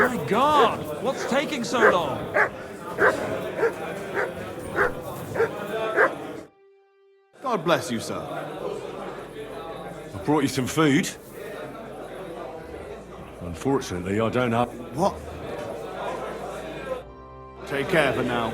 My God! What's taking so long? God bless you, sir. I brought you some food. Unfortunately, I don't have... What? Take care for now.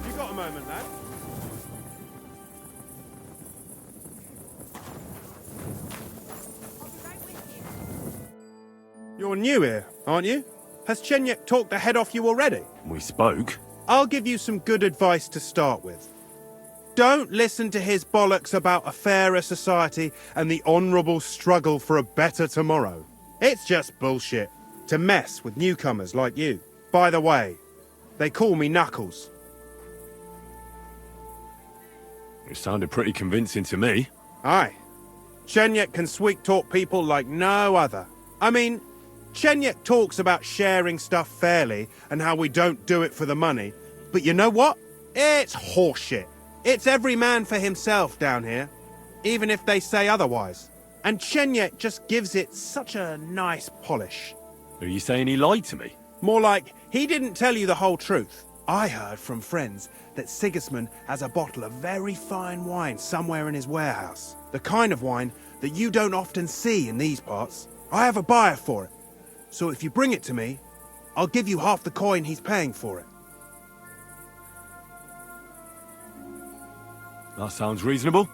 You got a moment, lad? You're new here, aren't you? Has Chenyek talked the head off you already? We spoke. I'll give you some good advice to start with. Don't listen to his bollocks about a fairer society and the honourable struggle for a better tomorrow. It's just bullshit to mess with newcomers like you. By the way, they call me Knuckles. It sounded pretty convincing to me. Aye. Chenyek can sweet-talk people like no other. I mean, Chenyek talks about sharing stuff fairly and how we don't do it for the money. But you know what? It's horseshit. It's every man for himself down here, even if they say otherwise. And Chenyek just gives it such a nice polish. Are you saying he lied to me? More like, he didn't tell you the whole truth. I heard from friends that Sigismund has a bottle of very fine wine somewhere in his warehouse. The kind of wine that you don't often see in these parts. I have a buyer for it. So if you bring it to me, I'll give you half the coin he's paying for it. That sounds reasonable.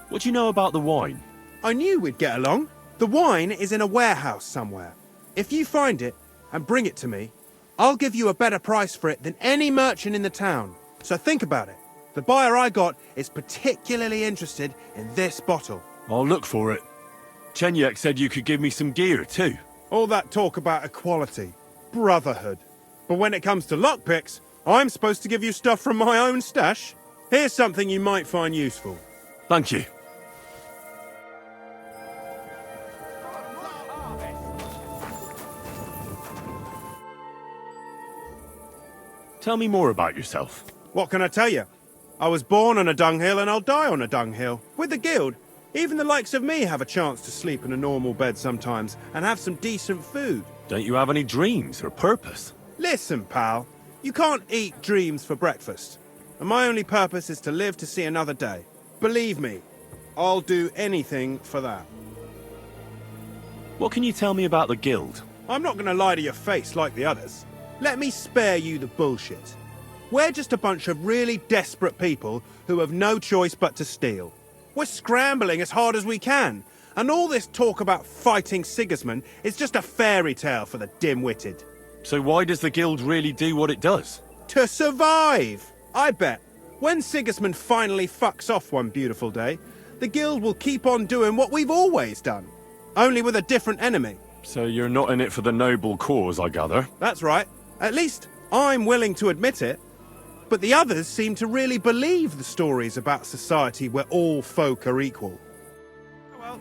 What do you know about the wine? I knew we'd get along. The wine is in a warehouse somewhere. If you find it and bring it to me, I'll give you a better price for it than any merchant in the town. So think about it. The buyer I got is particularly interested in this bottle. I'll look for it. Chenyek said you could give me some gear too. All that talk about equality, brotherhood. But when it comes to lockpicks, I'm supposed to give you stuff from my own stash. Here's something you might find useful. Thank you. Tell me more about yourself. What can I tell you? I was born on a dunghill and I'll die on a dunghill. With the guild, even the likes of me have a chance to sleep in a normal bed sometimes and have some decent food. Don't you have any dreams or purpose? Listen, pal, you can't eat dreams for breakfast. And my only purpose is to live to see another day. Believe me, I'll do anything for that. What can you tell me about the guild? I'm not going to lie to your face like the others. Let me spare you the bullshit. We're just a bunch of really desperate people who have no choice but to steal. We're scrambling as hard as we can, and all this talk about fighting Sigismund is just a fairy tale for the dim-witted. So why does the guild really do what it does? To survive! I bet, when Sigismund finally fucks off one beautiful day, the guild will keep on doing what we've always done, only with a different enemy. So you're not in it for the noble cause, I gather? That's right. At least, I'm willing to admit it. But the others seem to really believe the stories about society where all folk are equal. Oh well.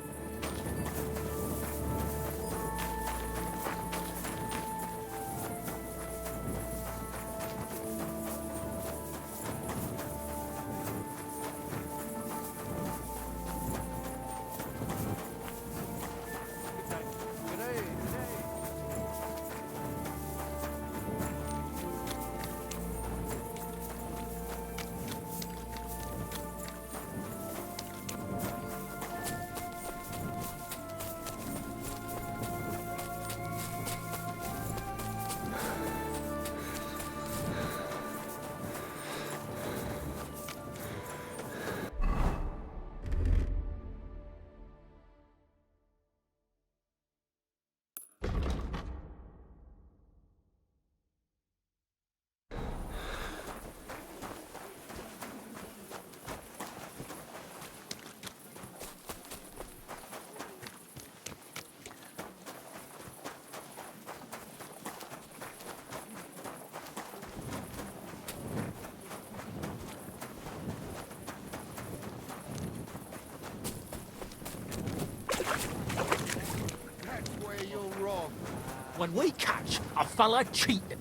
when we catch a fella cheating.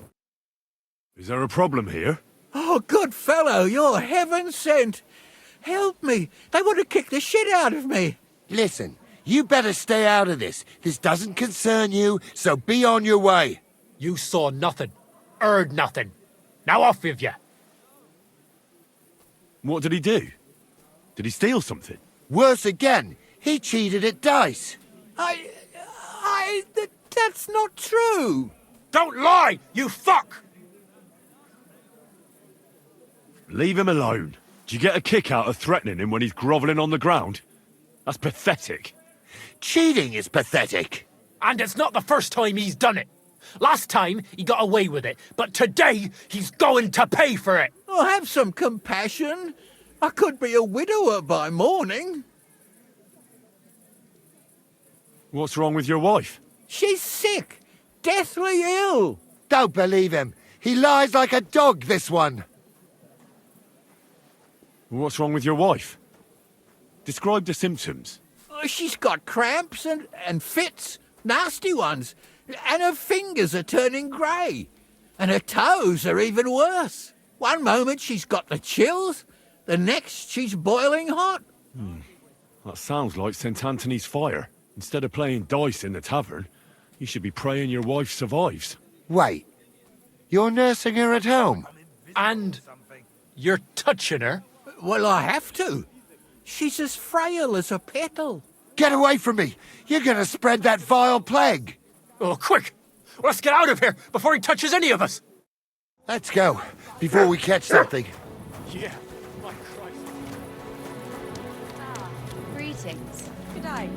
Is there a problem here? Oh, good fellow, you're heaven sent. Help me. They want to kick the shit out of me. Listen, you better stay out of this. This doesn't concern you, so be on your way. You saw nothing, heard nothing. Now off with you. What did he do? Did he steal something? Worse again, he cheated at dice. That's not true. Don't lie, you fuck! Leave him alone. Do you get a kick out of threatening him when he's grovelling on the ground? That's pathetic. Cheating is pathetic. And it's not the first time he's done it. Last time, he got away with it, but today, he's going to pay for it. Oh, have some compassion. I could be a widower by morning. What's wrong with your wife? She's sick, deathly ill. Don't believe him. He lies like a dog, this one. What's wrong with your wife? Describe the symptoms. She's got cramps and fits, nasty ones, and her fingers are turning grey. And her toes are even worse. One moment she's got the chills, the next she's boiling hot. That sounds like St. Anthony's fire. Instead of playing dice in the tavern, you should be praying your wife survives. Wait, you're nursing her at home? And you're touching her? Well, I have to. She's as frail as a petal. Get away from me! You're gonna spread that vile plague! Oh, quick! Let's get out of here before he touches any of us! Let's go, before we catch something. Yeah. My Christ. Ah, greetings. Good day.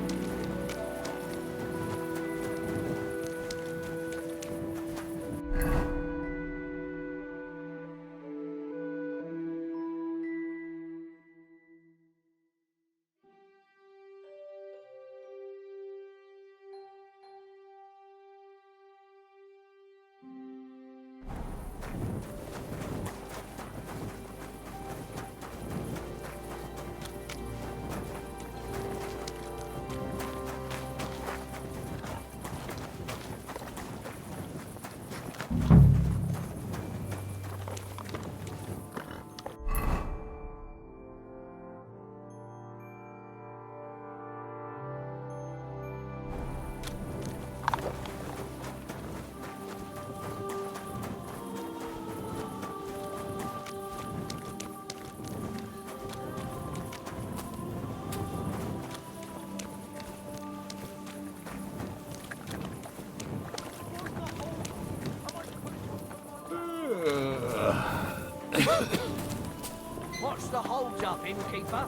What's the hold up, innkeeper?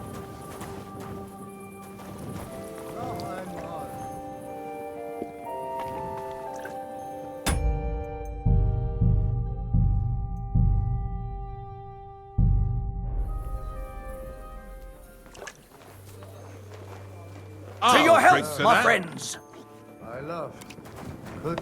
To your health, my friends! I love good.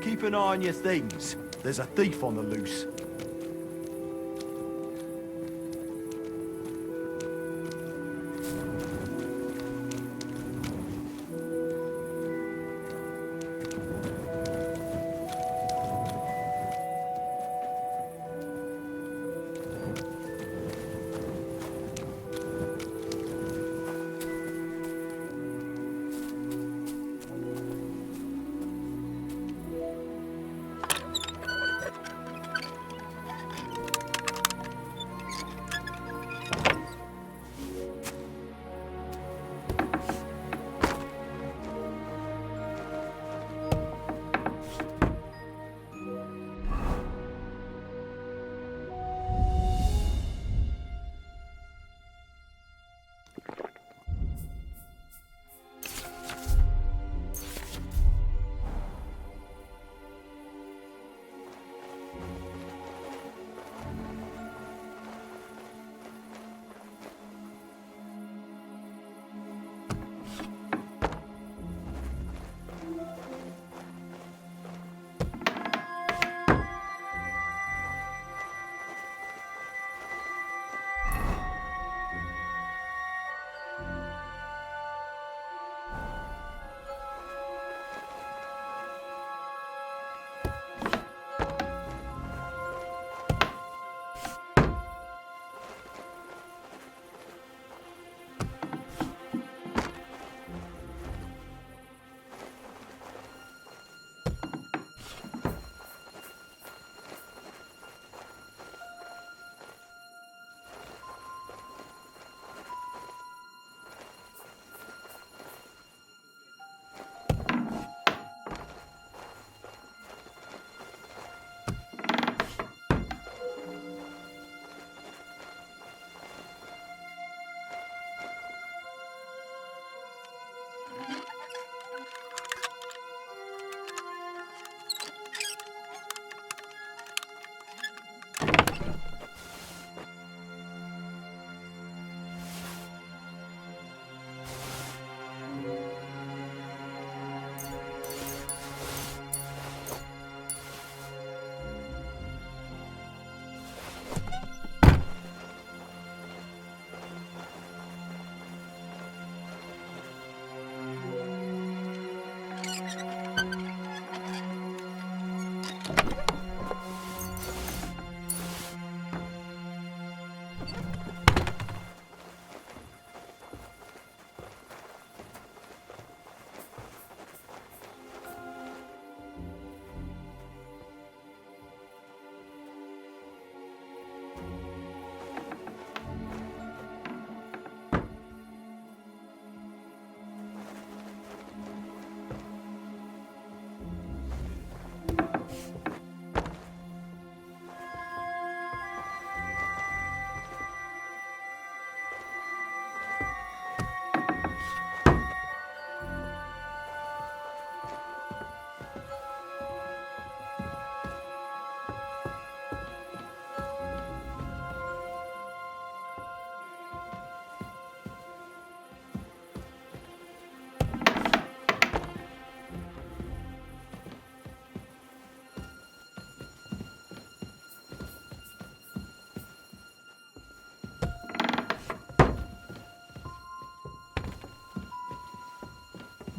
Keep an eye on your things. There's a thief on the loose.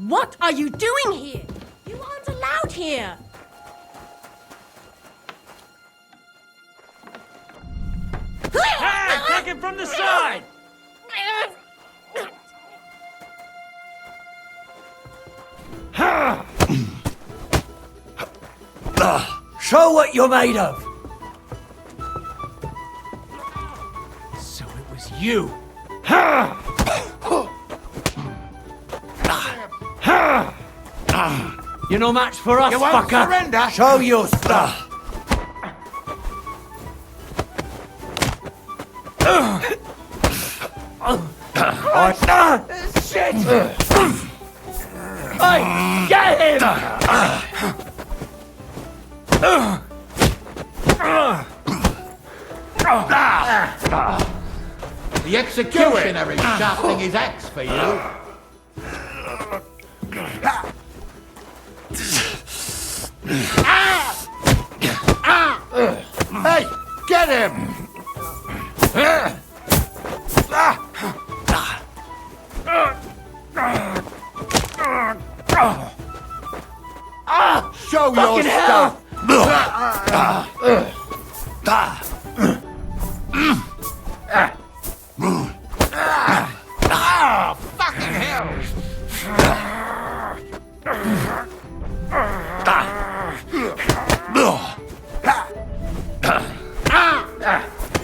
What are you doing here? You aren't allowed here. Hey, take him from the side! Show what you're made of. So it was you. You're no match for us, You won't fucker. surrender? Show your stuff. Shit! Hey, get him! The executioner is sharpening his axe for you. Hey, get him! Show your stuff! Fucking hell!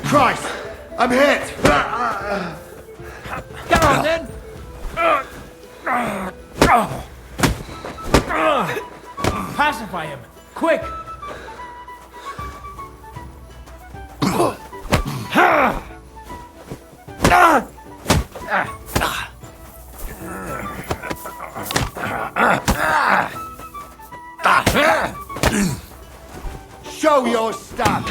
Christ! I'm hit! Come on then! Pacify him, quick! Show your stuff!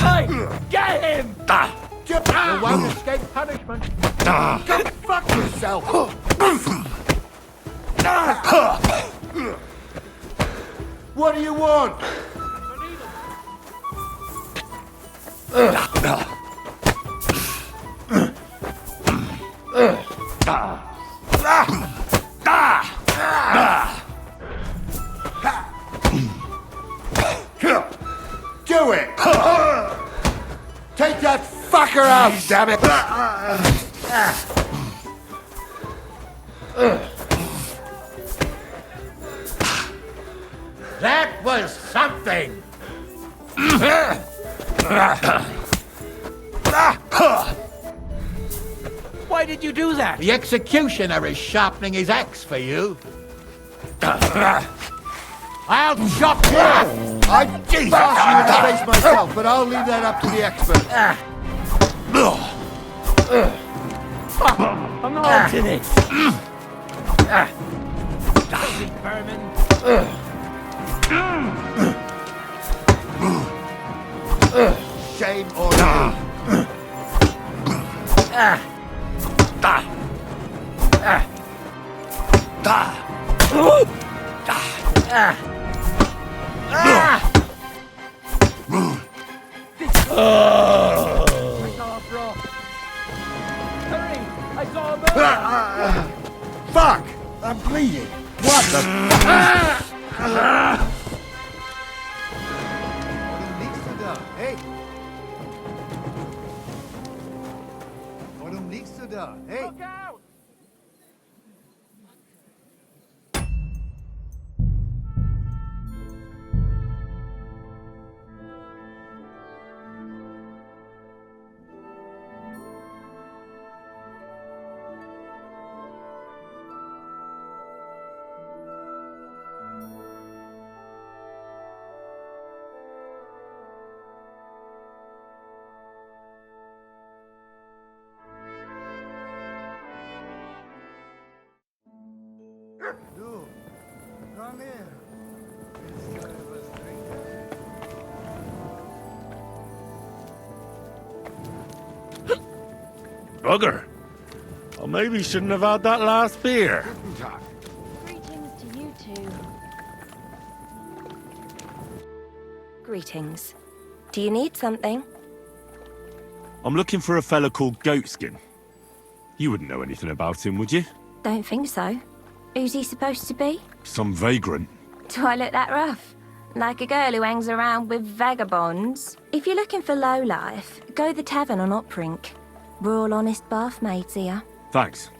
Hey, get him! You won't escape punishment. Go fuck yourself! What do you want? Do it! Take that fucker out, damn it! That was something! Why did you do that? The executioner is sharpening his axe for you. I'll chop you! I'd bash you in the face myself, but I'll leave that up to the expert. I'm not into this. Lazy vermin. Shame on you. Hurry! I saw a bird! Fuck! I'm bleeding. What the fuck? Hey! Warum liegst du da? Hey! Look out! Du, komm her. Willst du etwas trinken? Bugger. I maybe shouldn't have had that last beer. Greetings to you two. Greetings. Do you need something? I'm looking for a fella called Goatskin. You wouldn't know anything about him, would you? Don't think so. Who's he supposed to be? Some vagrant. Do I look that rough? Like a girl who hangs around with vagabonds? If you're looking for low life, go the tavern on Oprink. We're all honest bath maids here. Thanks.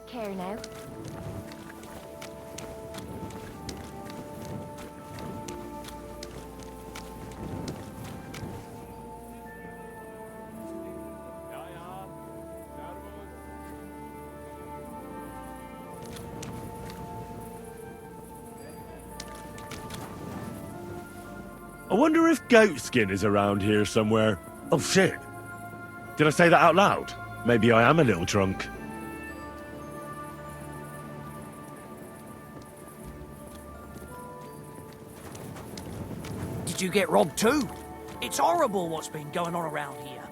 Care now. I wonder if Goatskin is around here somewhere. Oh shit. Did I say that out loud? Maybe I am a little drunk. Did you get robbed too? It's horrible what's been going on around here.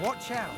Watch out.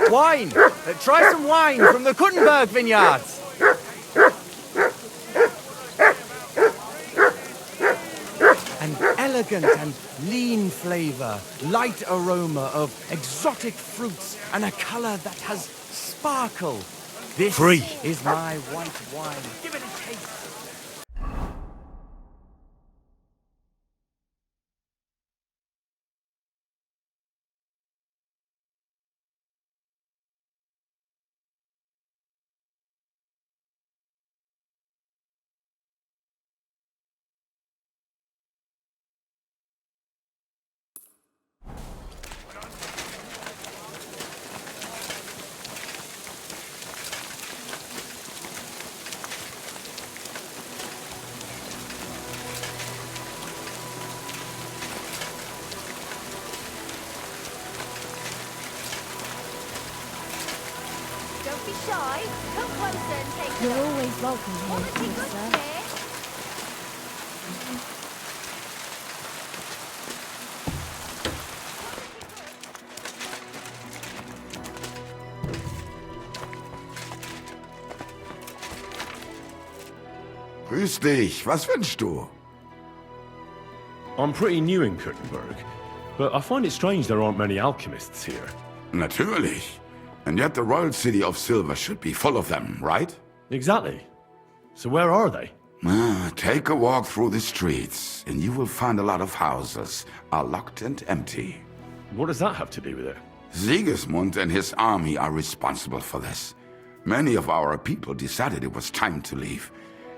Wine! Try some wine from the Kuttenberg vineyards! An elegant and lean flavour, light aroma of exotic fruits, and a colour that has sparkle. This Free. is my white wine. Give it a taste. Don't be shy. Come closer and take You're always welcome here, Want to take please, us sir. here? Grüß dich, was wünschst du? I'm pretty new in Kuttenberg, but I find it strange there aren't many alchemists here. Natürlich. And yet the royal city of Silver should be full of them, right? Exactly. So where are they? Take a walk through the streets, and you will find a lot of houses are locked and empty. What does that have to do with it? Sigismund and his army are responsible for this. Many of our people decided it was time to leave,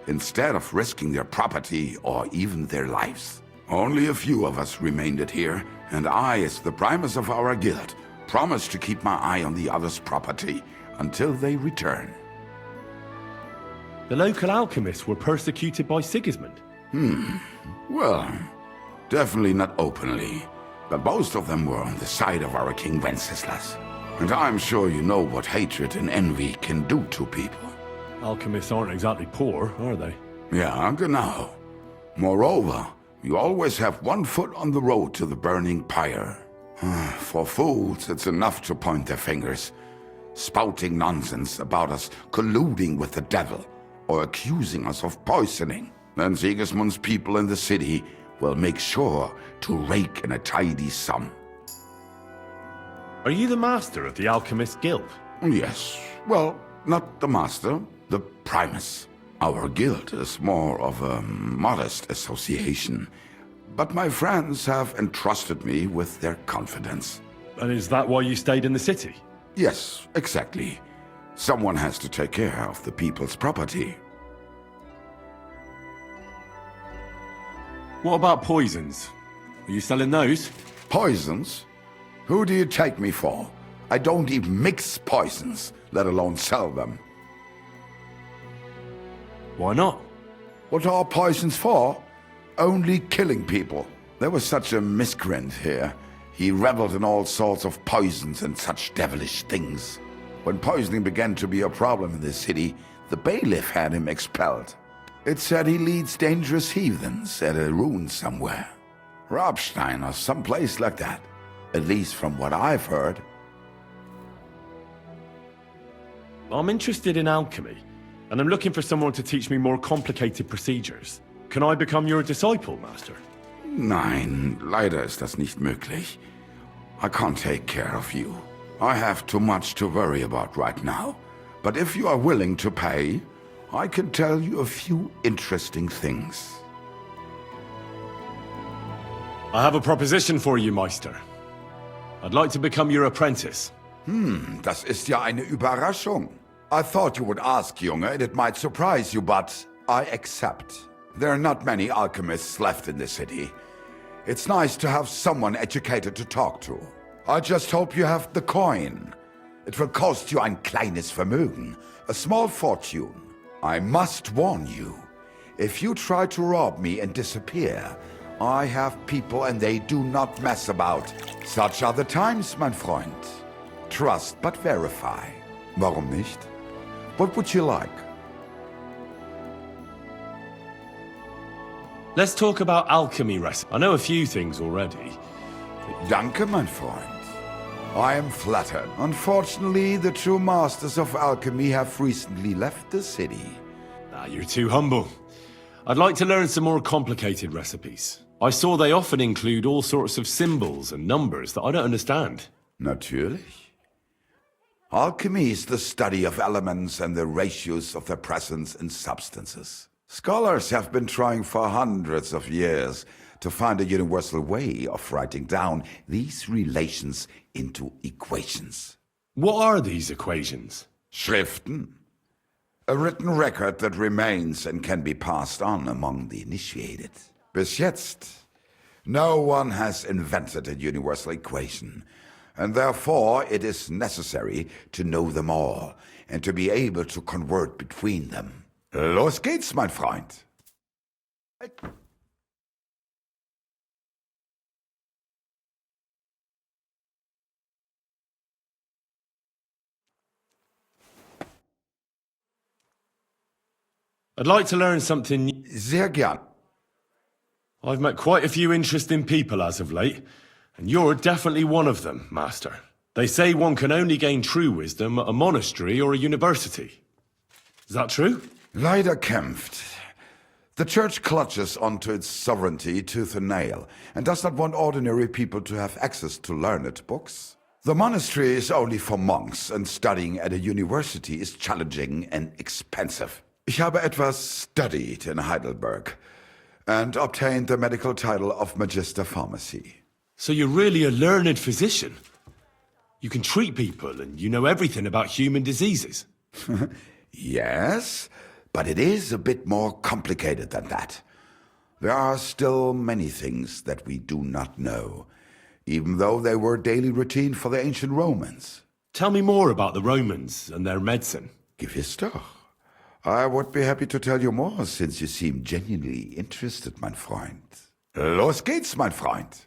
instead of risking their property or even their lives. Only a few of us remained here, and I, as the primus of our guild, promised to keep my eye on the others' property until they return. The local alchemists were persecuted by Sigismund. Well, definitely not openly, but most of them were on the side of our King Wenceslas. And I'm sure you know what hatred and envy can do to people. Alchemists aren't exactly poor, are they? Yeah, genau. Moreover, you always have one foot on the road to the burning pyre. For fools, it's enough to point their fingers, spouting nonsense about us colluding with the devil or accusing us of poisoning. Then Sigismund's people in the city will make sure to rake in a tidy sum. Are you the master of the Alchemist Guild? Yes. Well, not the master, the primus. Our guild is more of a modest association, but my friends have entrusted me with their confidence. And is that why you stayed in the city? Yes, exactly. Someone has to take care of the people's property. What about poisons? Are you selling those? Poisons? Who do you take me for? I don't even mix poisons, let alone sell them. Why not? What are poisons for? Only killing people. There was such a miscreant here. He reveled in all sorts of poisons and such devilish things. When poisoning began to be a problem in the city, the bailiff had him expelled. It said he leads dangerous heathens at a ruin somewhere. Robstein or someplace like that. At least from what I've heard. I'm interested in alchemy, and I'm looking for someone to teach me more complicated procedures. Can I become your disciple, Master? Nein, leider ist das nicht möglich. I can't take care of you. I have too much to worry about right now. But if you are willing to pay, I can tell you a few interesting things. I have a proposition for you, Meister. I'd like to become your apprentice. Das ist ja eine Überraschung. I thought you would ask, Junge, and it might surprise you, but I accept. There are not many alchemists left in the city. It's nice to have someone educated to talk to. I just hope you have the coin. It will cost you ein kleines Vermögen, a small fortune. I must warn you, if you try to rob me and disappear, I have people and they do not mess about. Such are the times, mein Freund. Trust but verify. Warum nicht? What would you like? Let's talk about alchemy, I know a few things already. Danke, mein Freund. I am flattered. Unfortunately, the true masters of alchemy have recently left the city. You're too humble. I'd like to learn some more complicated recipes. I saw they often include all sorts of symbols and numbers that I don't understand. Natürlich. Alchemy is the study of elements and the ratios of their presence in substances. Scholars have been trying for hundreds of years to find a universal way of writing down these relations into equations. What are these equations? Schriften. A written record that remains and can be passed on among the initiated. Bis jetzt, no one has invented a universal equation, and therefore it is necessary to know them all and to be able to convert between them. Los geht's, mein Freund. I'd like to learn something new. Sehr gern. I've met quite a few interesting people as of late, and you're definitely one of them, Master. They say one can only gain true wisdom at a monastery or a university. Is that true? Leider kämpft. The Church clutches onto its sovereignty tooth and nail, and does not want ordinary people to have access to learned books. The monastery is only for monks, and studying at a university is challenging and expensive. Ich habe etwas studied in Heidelberg, and obtained the medical title of Magister Pharmacy. So you're really a learned physician? You can treat people, and you know everything about human diseases? Yes, but it is a bit more complicated than that. There are still many things that we do not know, even though they were daily routine for the ancient Romans. Tell me more about the Romans and their medicine. Gewiss doch. I would be happy to tell you more, since you seem genuinely interested, mein Freund. Los geht's, mein Freund.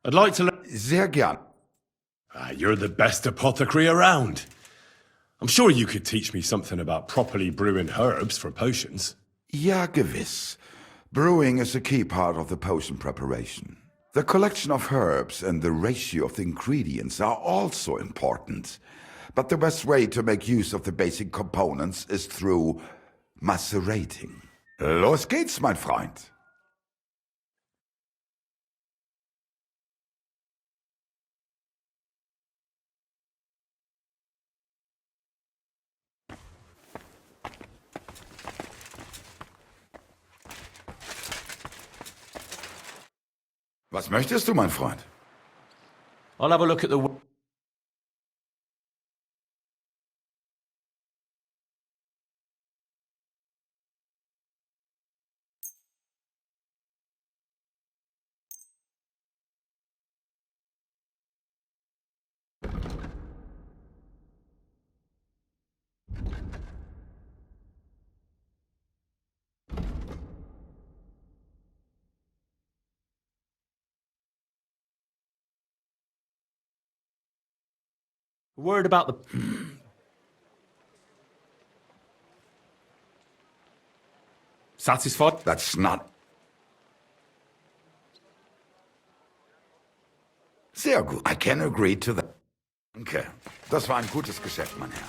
I'd like to learn... Sehr gern. You're the best apothecary around. I'm sure you could teach me something about properly brewing herbs for potions. Ja, gewiss. Brewing is a key part of the potion preparation. The collection of herbs and the ratio of the ingredients are also important. But the best way to make use of the basic components is through macerating. Los geht's, mein Freund. Was möchtest du, mein Freund? I'll have a look at the... A word about the... Satisfied? That's not... Sehr gut. I can agree to that. Danke. Das war ein gutes Geschäft, mein Herr.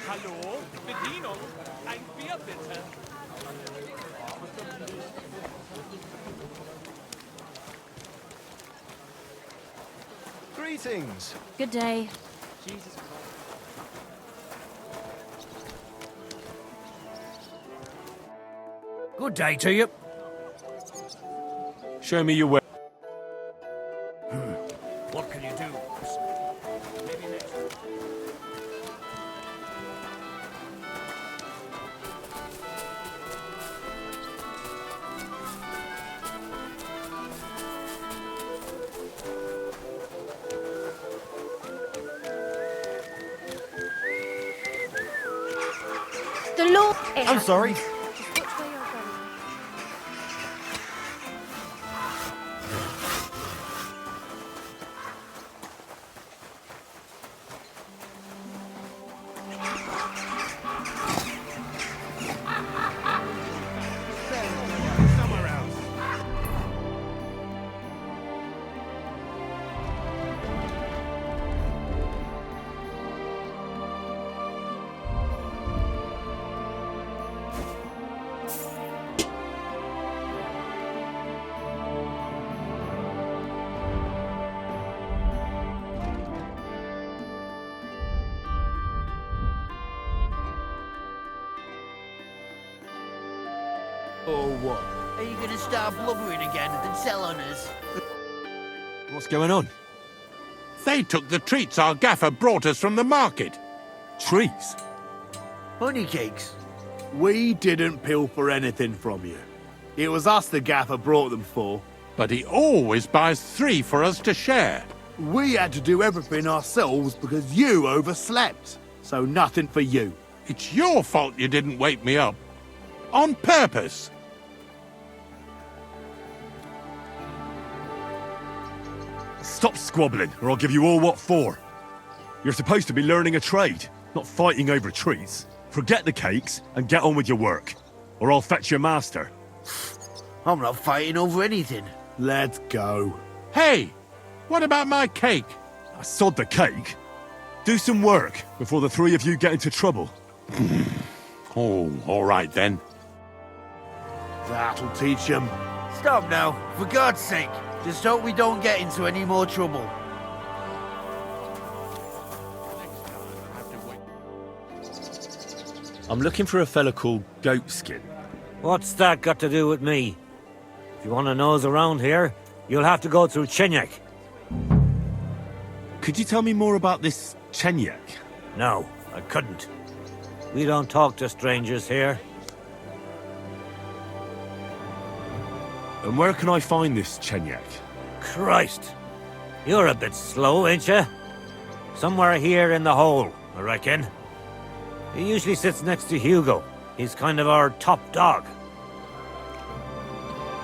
Hallo? Bedienung? Ein Bier bitte. Greetings. Good day. Good day to you. Show me your way. What can you do? Maybe next. The law. I'm sorry. Somewhere else. Or what? Are you going to start blubbering again and tell on us? What's going on? They took the treats our gaffer brought us from the market. Trees? Honey cakes. We didn't pilfer anything from you. It was us the gaffer brought them for. But he always buys 3 for us to share. We had to do everything ourselves because you overslept. So nothing for you. It's your fault you didn't wake me up. On purpose. Stop squabbling, or I'll give you all what for. You're supposed to be learning a trade, not fighting over trees. Forget the cakes and get on with your work, or I'll fetch your master. I'm not fighting over anything. Let's go. Hey, what about my cake? I sod the cake. Do some work before the 3 of you get into trouble. Oh, all right then. That'll teach them. Stop now, for God's sake. Just hope we don't get into any more trouble. I'm looking for a fella called Goatskin. What's that got to do with me? If you want to nose around here, you'll have to go through Chenyak. Could you tell me more about this Chenyak? No, I couldn't. We don't talk to strangers here. And where can I find this Chenyak? Christ! You're a bit slow, ain't you? Somewhere here in the hole, I reckon. He usually sits next to Hugo. He's kind of our top dog.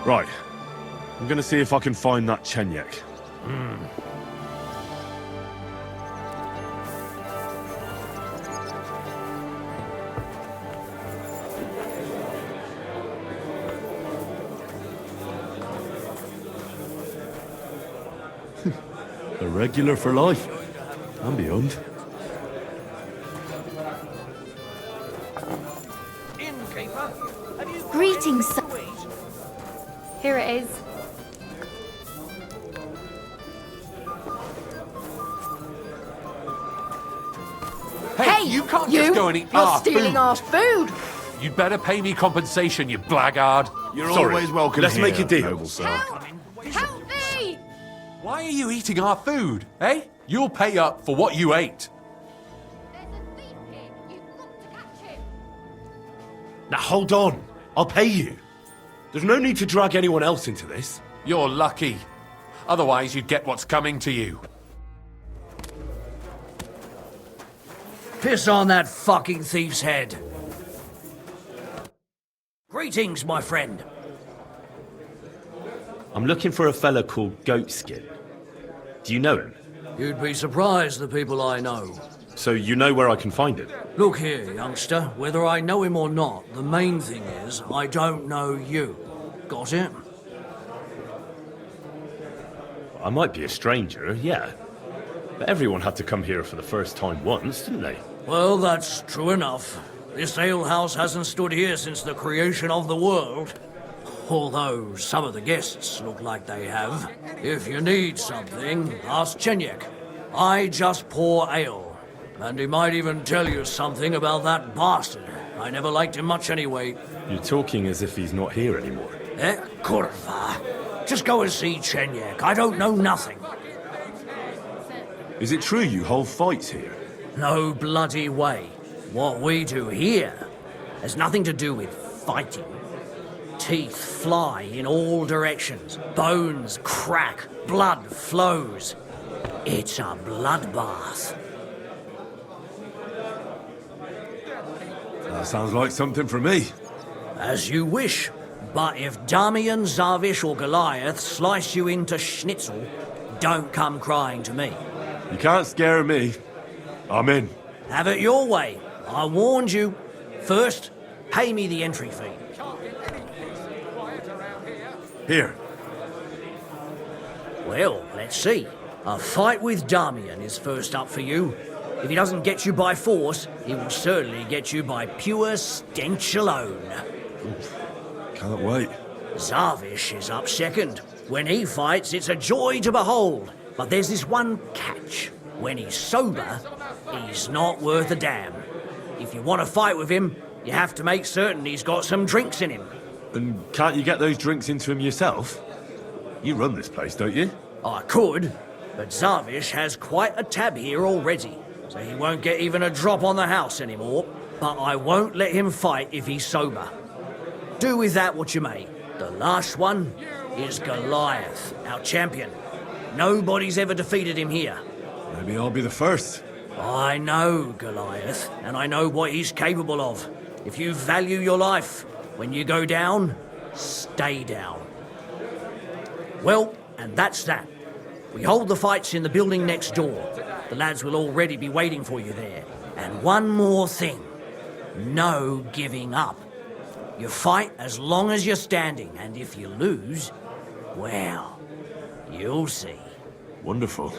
Right. I'm gonna see if I can find that Chenyak. A regular for life. And beyond. Innkeeper, have you Greetings, sir. Here it is. Hey, you can't just go and eat our stealing food. our food. You'd better pay me compensation, you blackguard. You're Sorry. always welcome Let's here, make a deal. noble sir. Help me! Why are you eating our food, eh? You'll pay up for what you ate. There's a thief here. You've got to catch him. Now hold on. I'll pay you. There's no need to drag anyone else into this. You're lucky. Otherwise, you'd get what's coming to you. Piss on that fucking thief's head. Greetings, my friend. I'm looking for a fella called Goatskin. Do you know him? You'd be surprised the people I know. So you know where I can find him? Look here, youngster. Whether I know him or not, the main thing is I don't know you. Got it? I might be a stranger, yeah. But everyone had to come here for the first time once, didn't they? Well, that's true enough. This alehouse hasn't stood here since the creation of the world. Although some of the guests look like they have. If you need something, ask Chenyek. I just pour ale. And he might even tell you something about that bastard. I never liked him much anyway. You're talking as if he's not here anymore. Kurva. Just go and see Chenyek. I don't know nothing. Is it true you hold fights here? No bloody way. What we do here has nothing to do with fighting. Teeth fly in all directions. Bones crack. Blood flows. It's a bloodbath. That sounds like something for me. As you wish. But if Damian, Zavish or Goliath slice you into schnitzel, don't come crying to me. You can't scare me. I'm in. Have it your way. I warned you. First, pay me the entry fee. Here. Well, let's see. A fight with Damian is first up for you. If he doesn't get you by force, he will certainly get you by pure stench alone. Can't wait. Zavish is up second. When he fights, it's a joy to behold. But there's this one catch. When he's sober, he's not worth a damn. If you want to fight with him, you have to make certain he's got some drinks in him. And can't you get those drinks into him yourself? You run this place, don't you? I could, but Zavish has quite a tab here already, so he won't get even a drop on the house anymore. But I won't let him fight if he's sober. Do with that what you may. The last one is Goliath, our champion. Nobody's ever defeated him here. Maybe I'll be the first. I know Goliath, and I know what he's capable of. If you value your life, when you go down, stay down. Well, and that's that. We hold the fights in the building next door. The lads will already be waiting for you there. And one more thing. No giving up. You fight as long as you're standing, and if you lose, well, you'll see. Wonderful.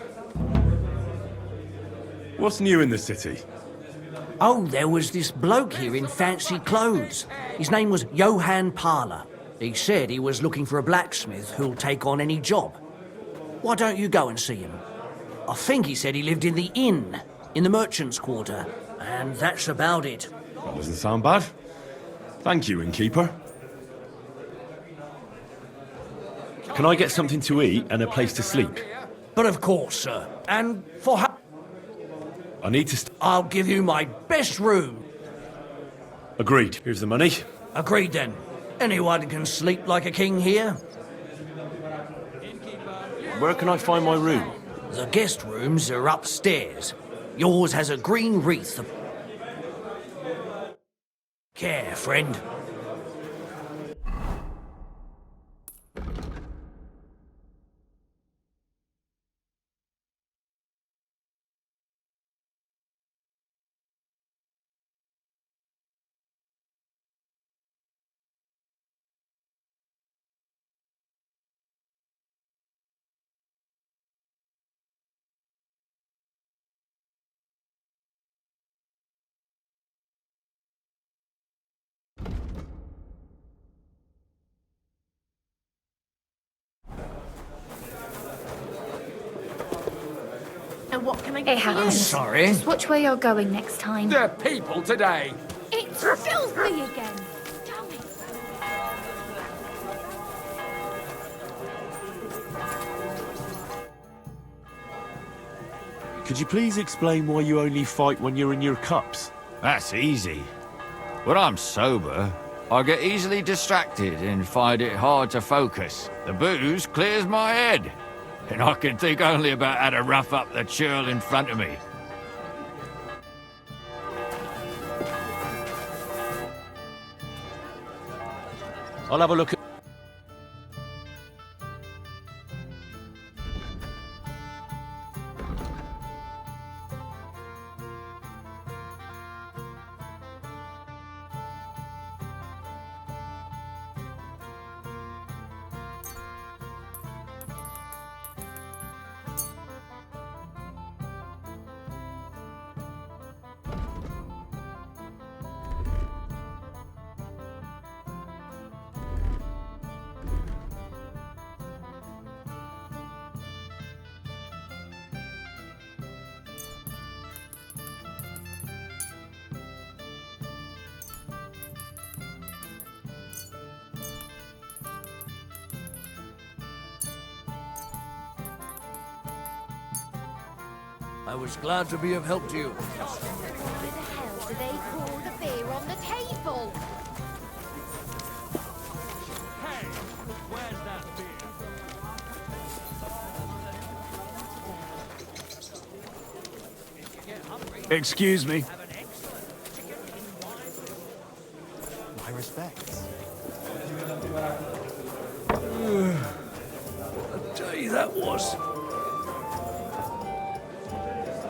What's new in the city? Oh, there was this bloke here in fancy clothes. His name was Johann Parler. He said he was looking for a blacksmith who'll take on any job. Why don't you go and see him? I think he said he lived in the inn, in the merchant's quarter. And that's about it. That doesn't sound bad. Thank you, innkeeper. Can I get something to eat and a place to sleep? But of course, sir. And for I need to I'll give you my best room. Agreed. Here's the money. Agreed then. Anyone can sleep like a king here. Where can I find my room? The guest rooms are upstairs. Yours has a green wreath. Care, friend. what can I get It for you? happens. Sorry. Just watch where you're going next time. The people today. It's filthy again. Damn it. Could you please explain why you only fight when you're in your cups? That's easy. When I'm sober, I get easily distracted and find it hard to focus. The booze clears my head, and I can think only about how to rough up the churl in front of me. I'll have a look at... I was glad to be of help to you. Why the hell do they pour the beer on the table? Hey, where's that beer? Excuse me. My respects. A day that was.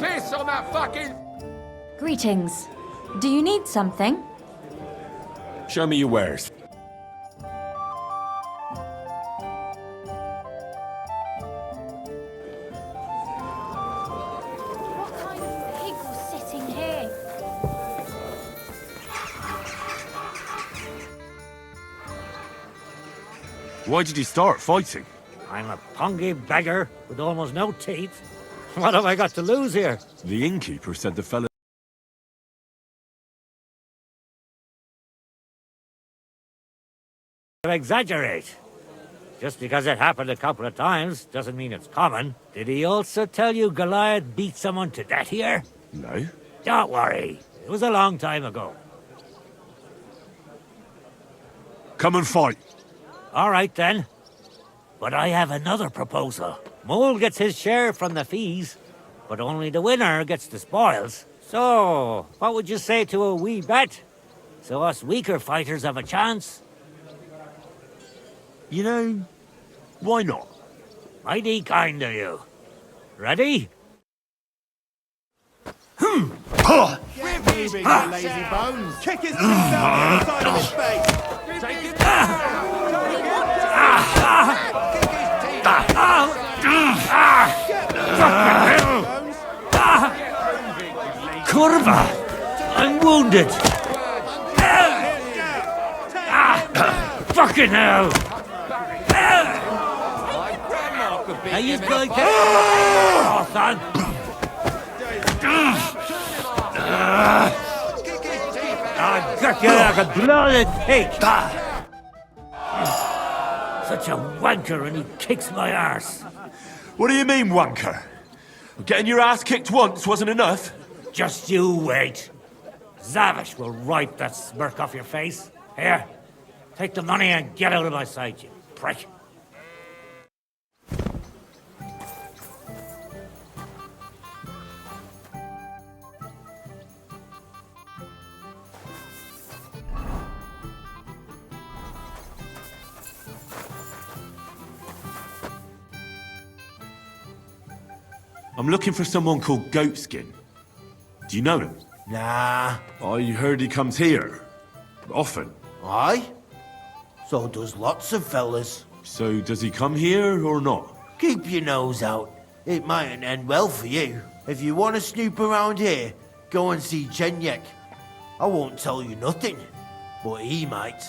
Piss on that fucking... Greetings. Do you need something? Show me your wares. What kind of pig was sitting here? Why did you start fighting? I'm a pungy beggar with almost no teeth. What have I got to lose here? The innkeeper said the fella... Exaggerate. Just because it happened a couple of times doesn't mean it's common. Did he also tell you Goliath beat someone to death here? No. Don't worry. It was a long time ago. Come and fight. All right, then. But I have another proposal. Mole gets his share from the fees, but only the winner gets the spoils. So, what would you say to a wee bet? So us weaker fighters have a chance? You know, why not? Mighty kind of you. Ready? We're moving, you lazy bones. Kick his teeth out the side of his face. Take it Curva! I'm wounded! Fucking hell! Are you going to... Oh, son! I'll gut you like a blooded pig! Such a wanker and he kicks my arse. What do you mean, wanker? Getting your ass kicked once wasn't enough? Just you wait. Zavish will wipe that smirk off your face. Here, take the money and get out of my sight, you prick. I'm looking for someone called Goatskin. Do you know him? Nah. I heard he comes here. Often. Aye? So does lots of fellas. So does he come here or not? Keep your nose out. It mightn't end well for you. If you want to snoop around here, go and see Chenyek. I won't tell you nothing, but he might.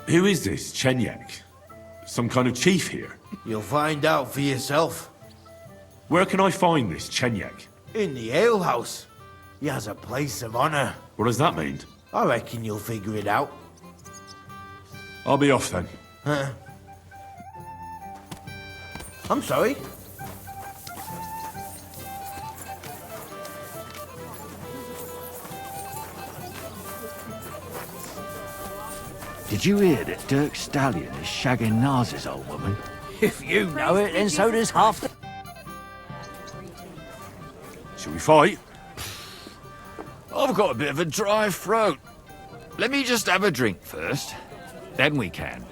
Who is this, Chenyek? Some kind of chief here? You'll find out for yourself. Where can I find this Chenyek? In the alehouse. He has a place of honor. What does that mean? I reckon you'll figure it out. I'll be off then. Huh? I'm sorry. Did you hear that Dirk Stallion is shagging Nars's old woman? If you know it, then so does half the... Shall we fight? I've got a bit of a dry throat. Let me just have a drink first. Then we can.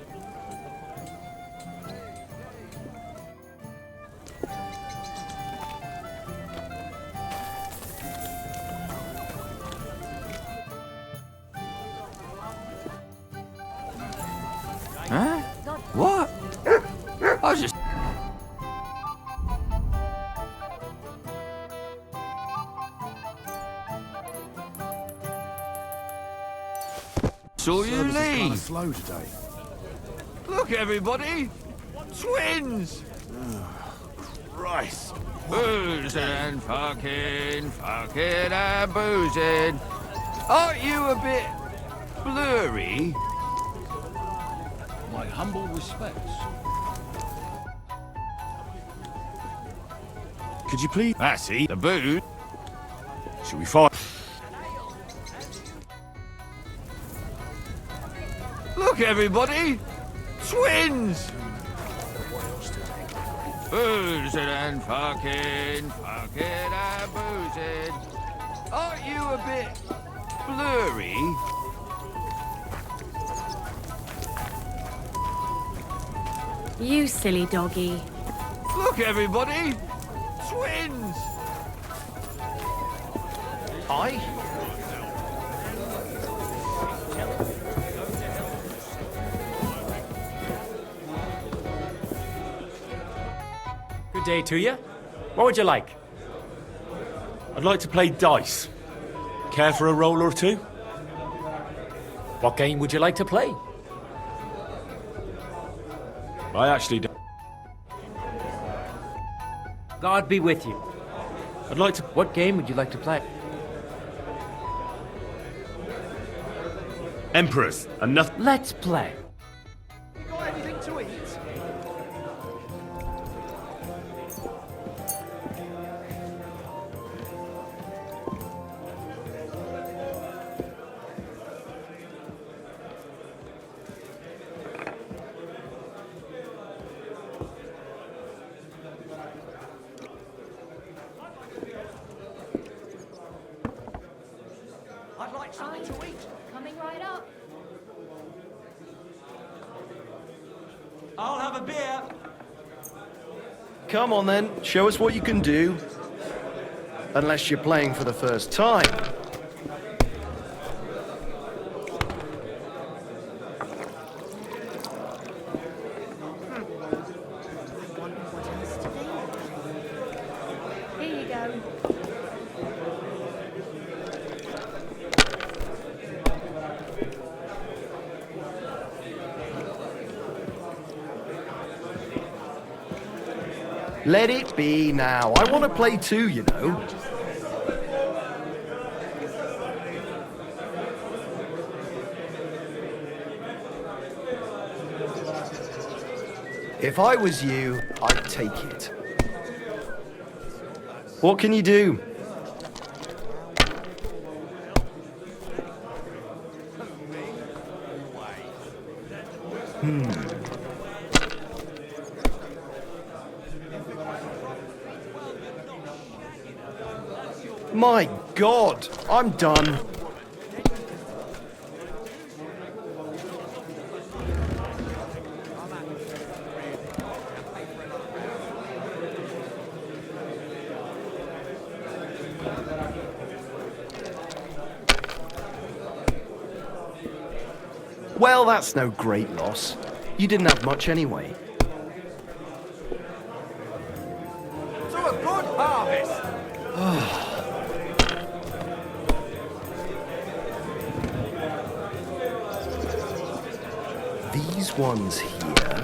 Huh? What? I was just... Saw you leave. Slow today. Look, everybody! Twins! Christ. Boozing and fucking and boozing. Aren't you a bit blurry? My humble respects. Could you please... That's it. The booze. Shall we fight? Look, everybody! Twins! Boozing and fucking and boozing. Aren't you a bit blurry? You silly doggy. Look, everybody! Twins! Hi. Good day to you. What would you like? I'd like to play dice. Care for a roll or two? What game would you like to play? I actually don't. God be with you. I'd like to... What game would you like to play? Emperors, and nothing... Let's play. Got anything to eat? I'd like something to eat. Coming right up. I'll have a beer. Come on then, show us what you can do. Unless you're playing for the first time. Here you go. Let it be now. I want to play too, you know. If I was you, I'd take it. What can you do? My God, I'm done. Well, that's no great loss. You didn't have much anyway. To a good harvest. These ones here.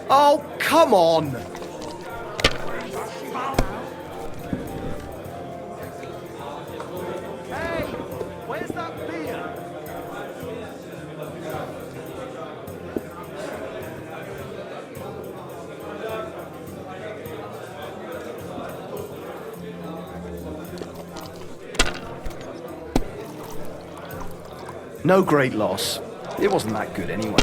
Oh, come on! No great loss. It wasn't that good anyway.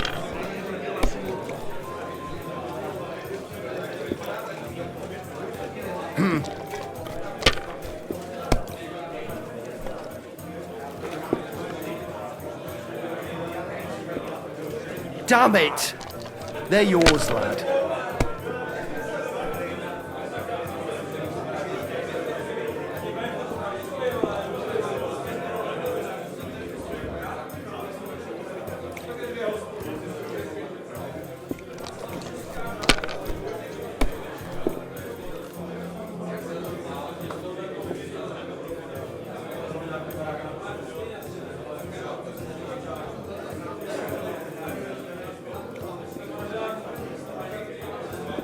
Damn it! They're yours, lad.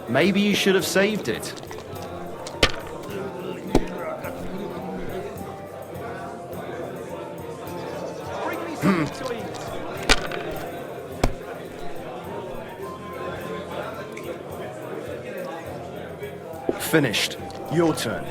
Maybe you should have saved it. Finished. Your turn.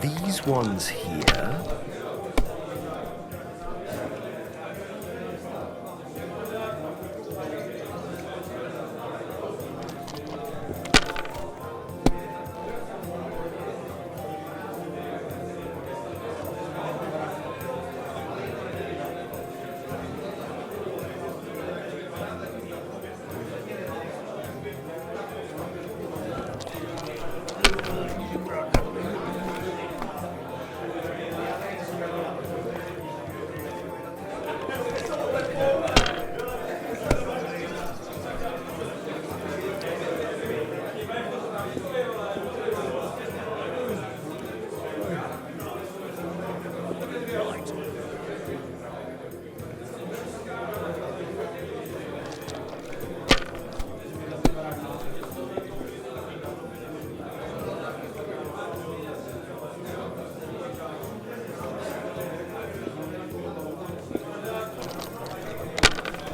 These ones here.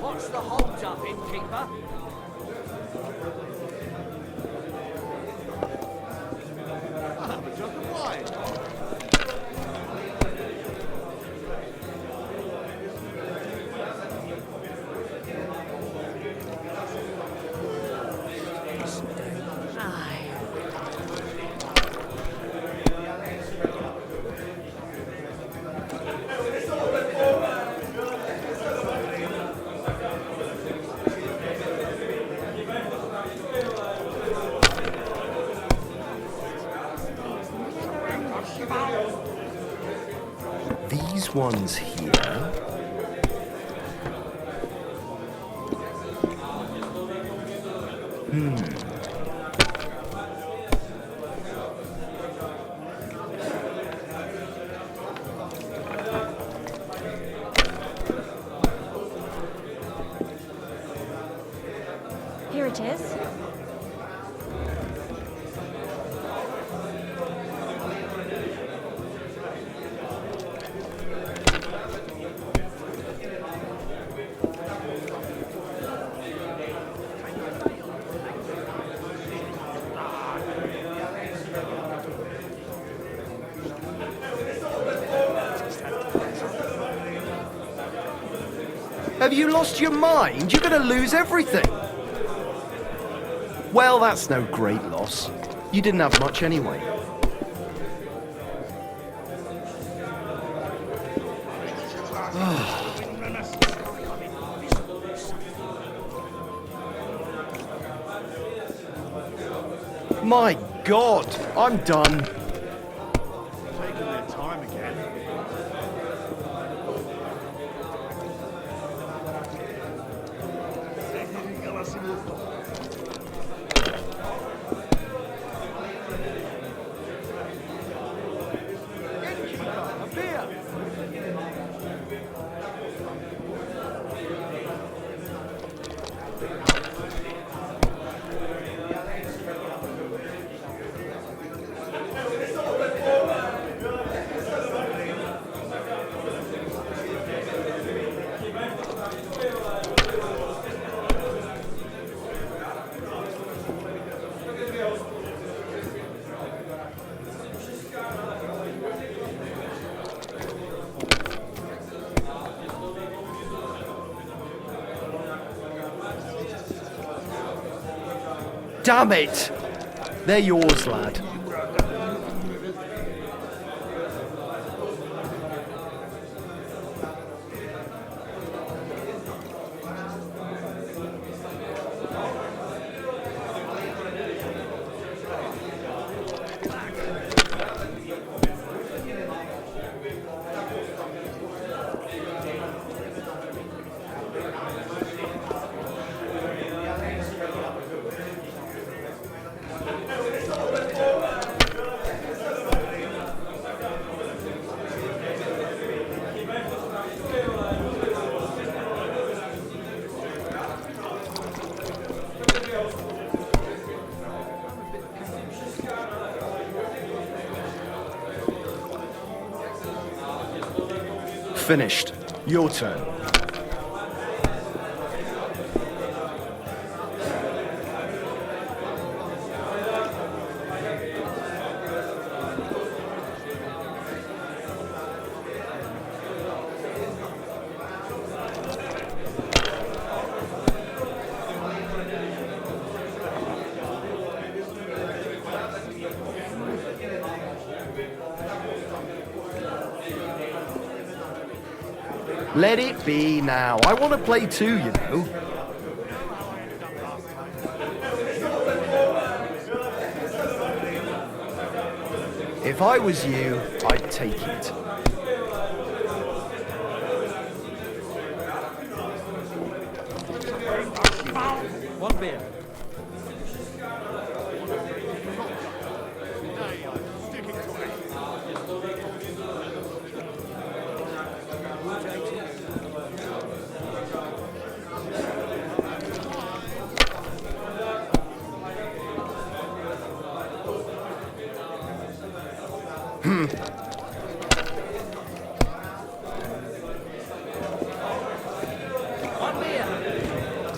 What's the hold up, innkeeper? I'll have a drop of wine. These ones here. Here it is. Have you lost your mind? You're going to lose everything. Well, that's no great loss. You didn't have much anyway. My God, I'm done. Taking their time again. Damn it! They're yours, lad. Finished. Your turn. Let it be now. I want to play too, you know. If I was you, I'd take it. One beer.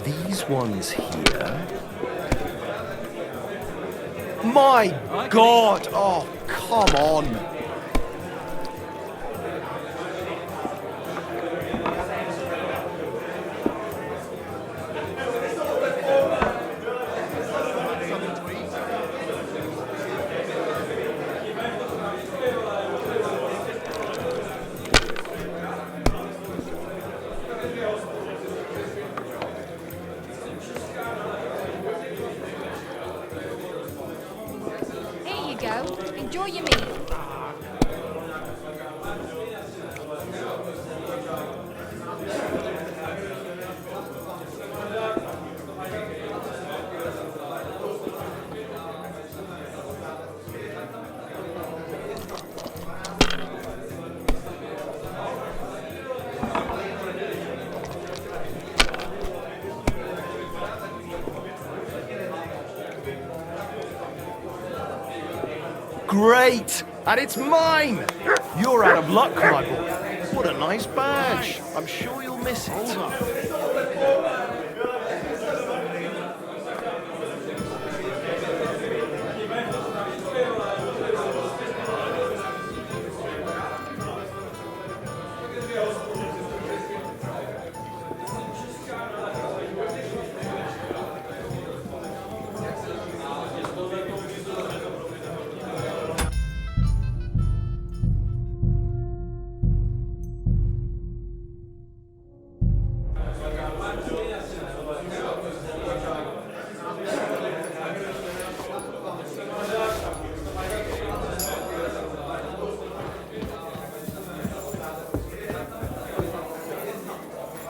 These ones here. My God! Oh, come on! Enjoy your meal. Great! And it's mine! You're out of luck, my boy. What a nice badge. I'm sure you'll miss it.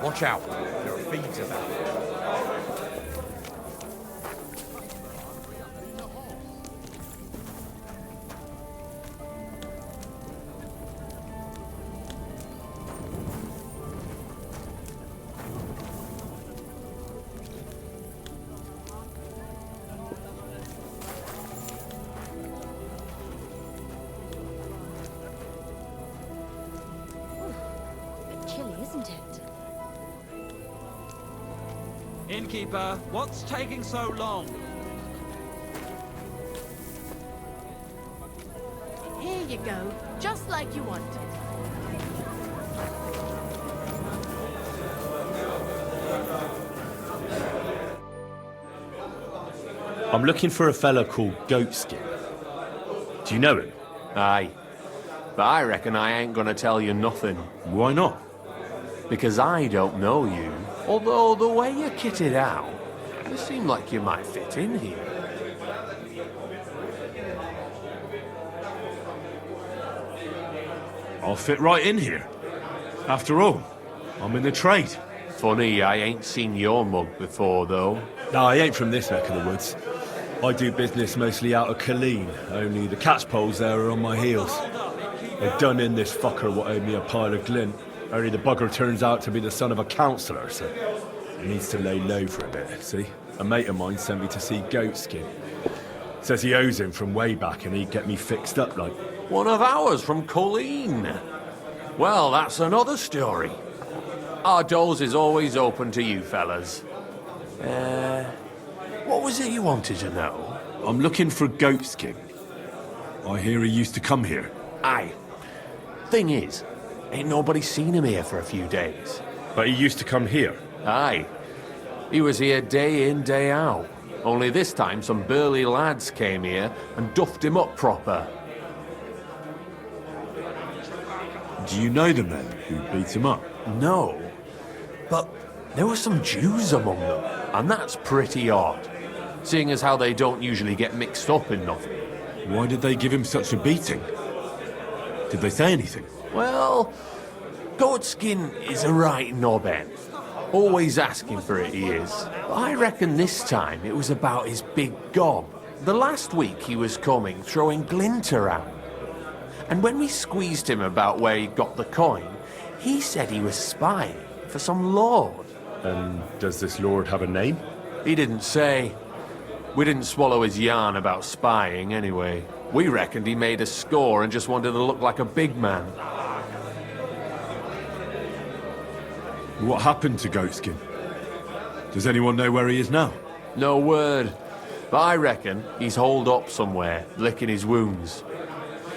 Watch out. There are thieves about. Bit chilly, isn't it? Innkeeper, what's taking so long? Here you go, just like you wanted. I'm looking for a fella called Goatskin. Do you know him? Aye. But I reckon I ain't gonna tell you nothing. Why not? Because I don't know you. Although the way you're kitted out, you seem like you might fit in here. I'll fit right in here. After all, I'm in the trade. Funny, I ain't seen your mug before, though. No, I ain't from this neck of the woods. I do business mostly out of Colleen, only the catchpoles there are on my heels. They've done in this fucker what owed me a pile of glint. Only the bugger turns out to be the son of a councillor, so he needs to lay low for a bit, see? A mate of mine sent me to see Goatskin. Says he owes him from way back and he'd get me fixed up like... One of ours from Colleen. Well, that's another story. Our doors is always open to you fellas. What was it you wanted to know? I'm looking for Goatskin. I hear he used to come here. Aye. Thing is, ain't nobody seen him here for a few days. But he used to come here? Aye. He was here day in, day out. Only this time some burly lads came here and duffed him up proper. Do you know the men who beat him up? No. But there were some Jews among them, and that's pretty odd. Seeing as how they don't usually get mixed up in nothing. Why did they give him such a beating? Did they say anything? Well, Goatskin is a right knobhead. Always asking for it, he is. But I reckon this time it was about his big gob. The last week he was coming, throwing glint around. And when we squeezed him about where he got the coin, he said he was spying for some lord. And does this lord have a name? He didn't say. We didn't swallow his yarn about spying anyway. We reckoned he made a score and just wanted to look like a big man. What happened to Goatskin? Does anyone know where he is now? No word. But I reckon he's holed up somewhere, licking his wounds.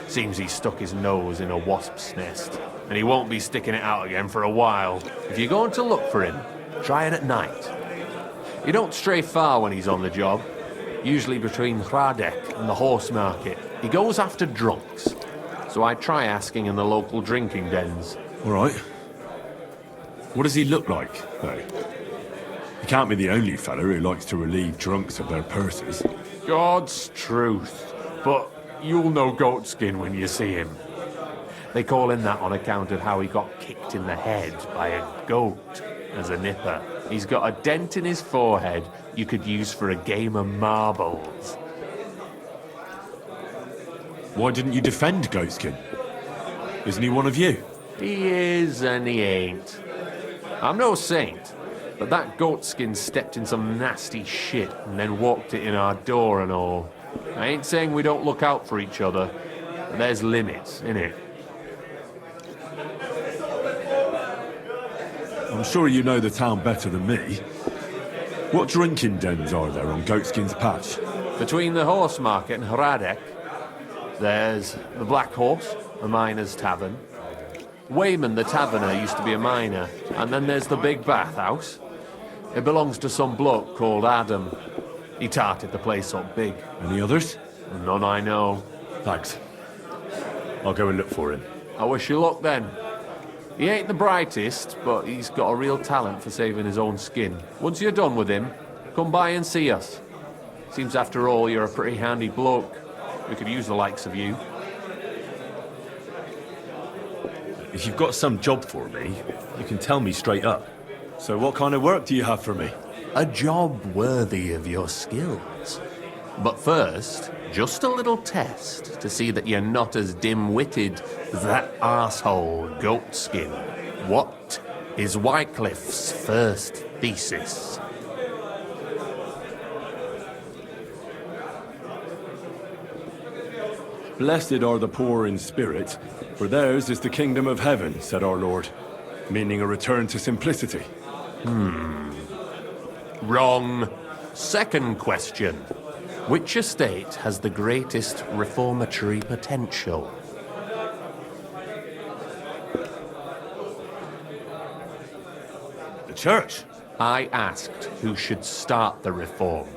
Seems he stuck his nose in a wasp's nest, and he won't be sticking it out again for a while. If you're going to look for him, try it at night. You don't stray far when he's on the job. Usually between Hradek and the horse market. He goes after drunks. So I try asking in the local drinking dens. All right. What does he look like, though? He can't be the only fella who likes to relieve drunks of their purses. God's truth. But you'll know Goatskin when you see him. They call him that on account of how he got kicked in the head by a goat as a nipper. He's got a dent in his forehead you could use for a game of marbles. Why didn't you defend Goatskin? Isn't he one of you? He is and he ain't. I'm no saint, but that Goatskin stepped in some nasty shit and then walked it in our door and all. I ain't saying we don't look out for each other, but there's limits, innit? I'm sure you know the town better than me. What drinking dens are there on Goatskin's patch? Between the horse market and Hradek, there's the Black Horse, a miner's tavern. Wayman, the taverner, used to be a miner. And then there's the Big Bathhouse. It belongs to some bloke called Adam. He tarted the place up big. Any others? None I know. Thanks. I'll go and look for him. I wish you luck then. He ain't the brightest, but he's got a real talent for saving his own skin. Once you're done with him, come by and see us. Seems after all you're a pretty handy bloke. We could use the likes of you. If you've got some job for me, you can tell me straight up. So what kind of work do you have for me? A job worthy of your skills. But first, just a little test to see that you're not as dim-witted as that arsehole Goatskin. What is Wycliffe's first thesis? Blessed are the poor in spirit, for theirs is the kingdom of heaven, said our Lord, meaning a return to simplicity. Wrong. Second question. Which estate has the greatest reformatory potential? The church. I asked who should start the reform.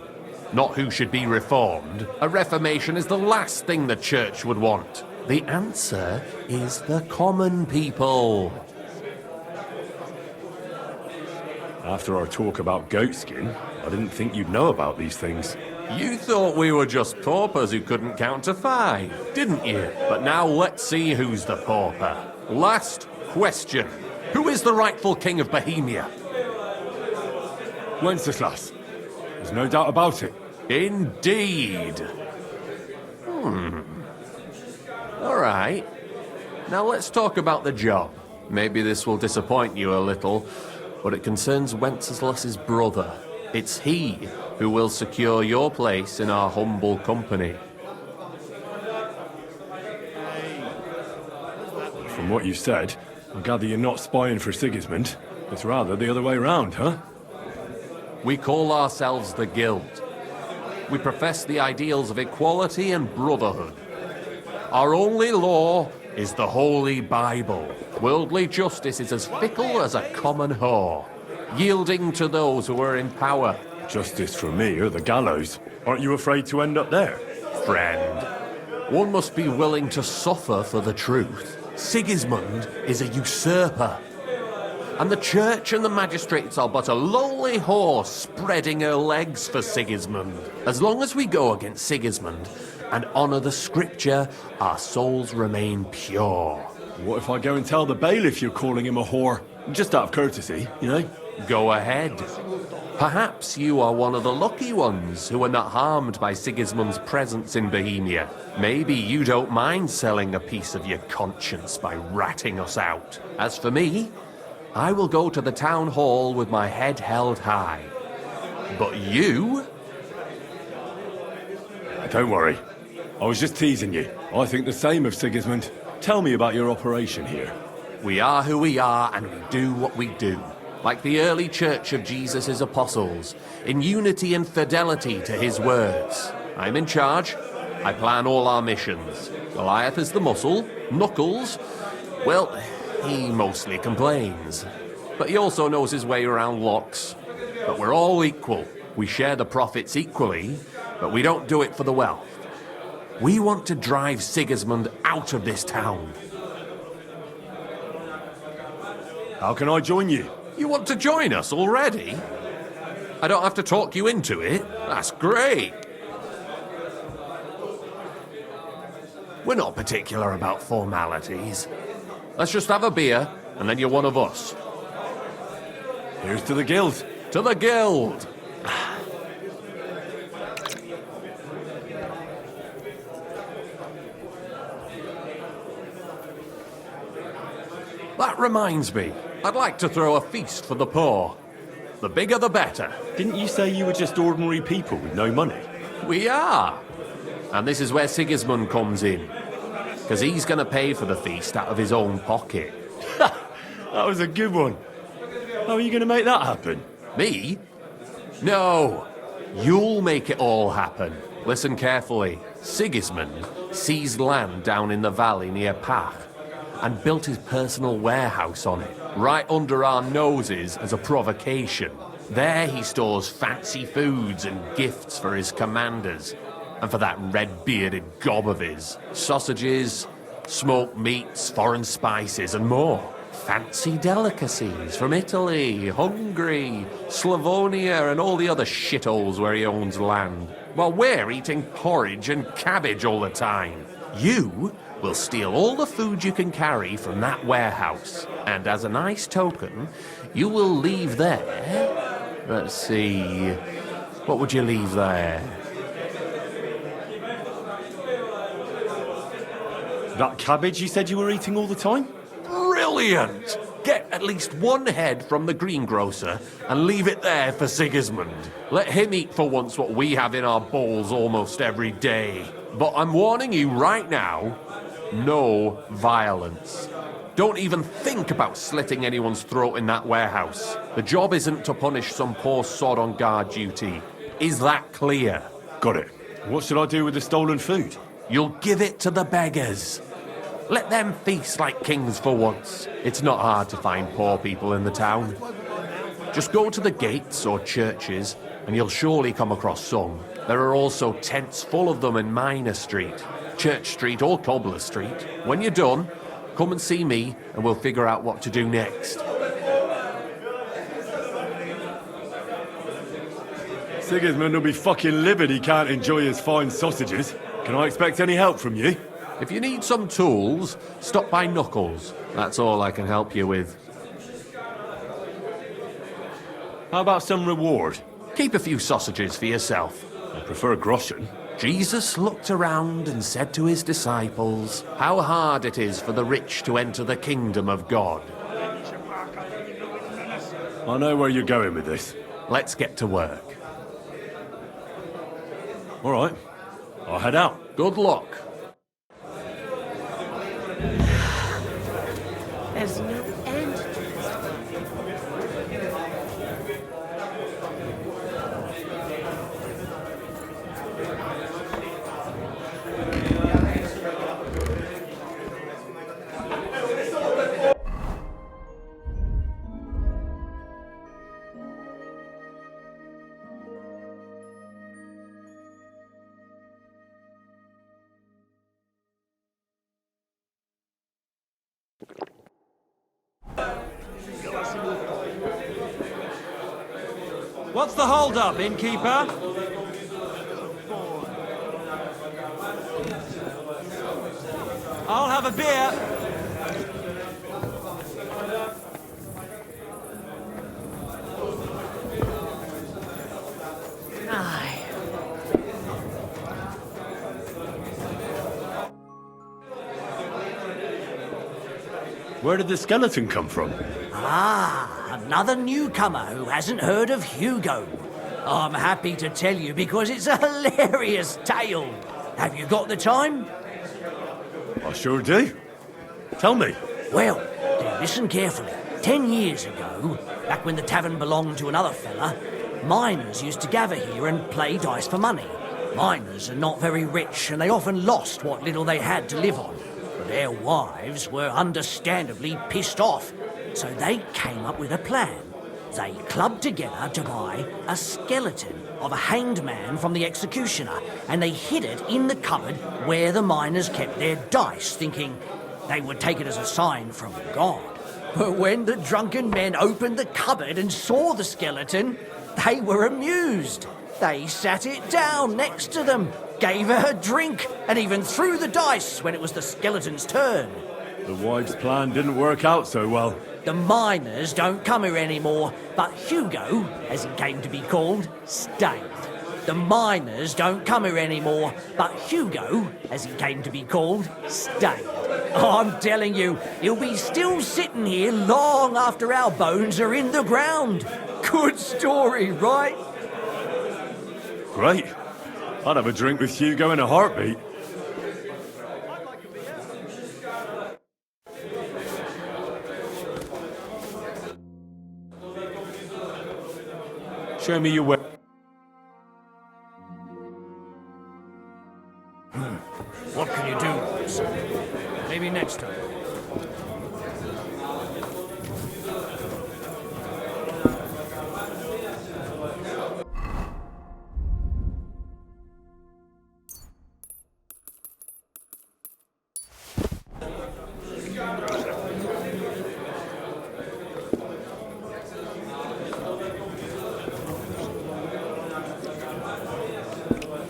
not who should be reformed. A reformation is the last thing the church would want. The answer is the common people. After our talk about goatskin, I didn't think you'd know about these things. You thought we were just paupers who couldn't count to 5, didn't you? But now let's see who's the pauper. Last question. Who is the rightful king of Bohemia? Wenceslas. There's no doubt about it. Indeed. All right. Now let's talk about the job. Maybe this will disappoint you a little, but it concerns Wenceslas's brother. It's he who will secure your place in our humble company. From what you said, I gather you're not spying for Sigismund. It's rather the other way round, huh? We call ourselves the Guild. We profess the ideals of equality and brotherhood. Our only law is the Holy Bible. Worldly justice is as fickle as a common whore, yielding to those who are in power. Justice for me or the gallows. Aren't you afraid to end up there? Friend, one must be willing to suffer for the truth. Sigismund is a usurper. And the church and the magistrates are but a lowly horse spreading her legs for Sigismund. As long as we go against Sigismund and honour the scripture, our souls remain pure. What if I go and tell the bailiff you're calling him a whore? Just out of courtesy, you know? Go ahead. Perhaps you are one of the lucky ones who are not harmed by Sigismund's presence in Bohemia. Maybe you don't mind selling a piece of your conscience by ratting us out. As for me, I will go to the town hall with my head held high. But you? Don't worry. I was just teasing you. I think the same of Sigismund. Tell me about your operation here. We are who we are and we do what we do. Like the early church of Jesus' apostles, in unity and fidelity to his words. I'm in charge. I plan all our missions. Goliath is the muscle. Knuckles, well, he mostly complains. But he also knows his way around locks. But we're all equal. We share the profits equally, but we don't do it for the wealth. We want to drive Sigismund out of this town. How can I join you? You want to join us already? I don't have to talk you into it. That's great. We're not particular about formalities. Let's just have a beer, and then you're one of us. Here's to the Guild. To the Guild! That reminds me, I'd like to throw a feast for the poor. The bigger the better. Didn't you say you were just ordinary people with no money? We are. And this is where Sigismund comes in. Because he's going to pay for the feast out of his own pocket. That was a good one. How are you going to make that happen? Me? No. You'll make it all happen. Listen carefully. Sigismund seized land down in the valley near Pach and built his personal warehouse on it, right under our noses as a provocation. There he stores fancy foods and gifts for his commanders, and for that red-bearded gob of his. Sausages, smoked meats, foreign spices, and more. Fancy delicacies from Italy, Hungary, Slavonia, and all the other shitholes where he owns land. While we're eating porridge and cabbage all the time. You will steal all the food you can carry from that warehouse. And as a nice token, you will leave there... Let's see... What would you leave there? That cabbage you said you were eating all the time? Brilliant! Get at least one head from the greengrocer and leave it there for Sigismund. Let him eat for once what we have in our bowls almost every day. But I'm warning you right now, no violence. Don't even think about slitting anyone's throat in that warehouse. The job isn't to punish some poor sod on guard duty. Is that clear? Got it. What should I do with the stolen food? You'll give it to the beggars. Let them feast like kings for once. It's not hard to find poor people in the town. Just go to the gates or churches, and you'll surely come across some. There are also tents full of them in Minor Street, Church Street or Cobbler Street. When you're done, come and see me and we'll figure out what to do next. Sigismund will be fucking livid he can't enjoy his fine sausages. Can I expect any help from you? If you need some tools, stop by Knuckles. That's all I can help you with. How about some reward? Keep a few sausages for yourself. I prefer groschen. Jesus looked around and said to his disciples, how hard it is for the rich to enter the kingdom of God. I know where you're going with this. Let's get to work. All right. I'll head out. Good luck. There's no end to this. What's the hold-up, innkeeper? I'll have a beer. Aye. Where did the skeleton come from? Ah, another newcomer who hasn't heard of Hugo. I'm happy to tell you because it's a hilarious tale. Have you got the time? I sure do. Tell me. Well, then listen carefully. 10 years ago, back when the tavern belonged to another fella, miners used to gather here and play dice for money. Miners are not very rich and they often lost what little they had to live on. But their wives were understandably pissed off, so they came up with a plan. They clubbed together to buy a skeleton of a hanged man from the executioner, and they hid it in the cupboard where the miners kept their dice, thinking they would take it as a sign from God. But when the drunken men opened the cupboard and saw the skeleton, they were amused. They sat it down next to them, gave her a drink, and even threw the dice when it was the skeleton's turn. The wives' plan didn't work out so well. The miners don't come here anymore, but Hugo, as he came to be called, stayed. The miners don't come here anymore, but Hugo, as he came to be called, stayed. I'm telling you, he'll be still sitting here long after our bones are in the ground. Good story, right? Great. I'd have a drink with Hugo in a heartbeat. Show me your way. What can you do? Maybe next time.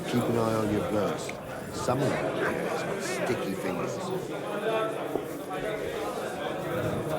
Keep an eye on your birds. Some of them have sticky fingers.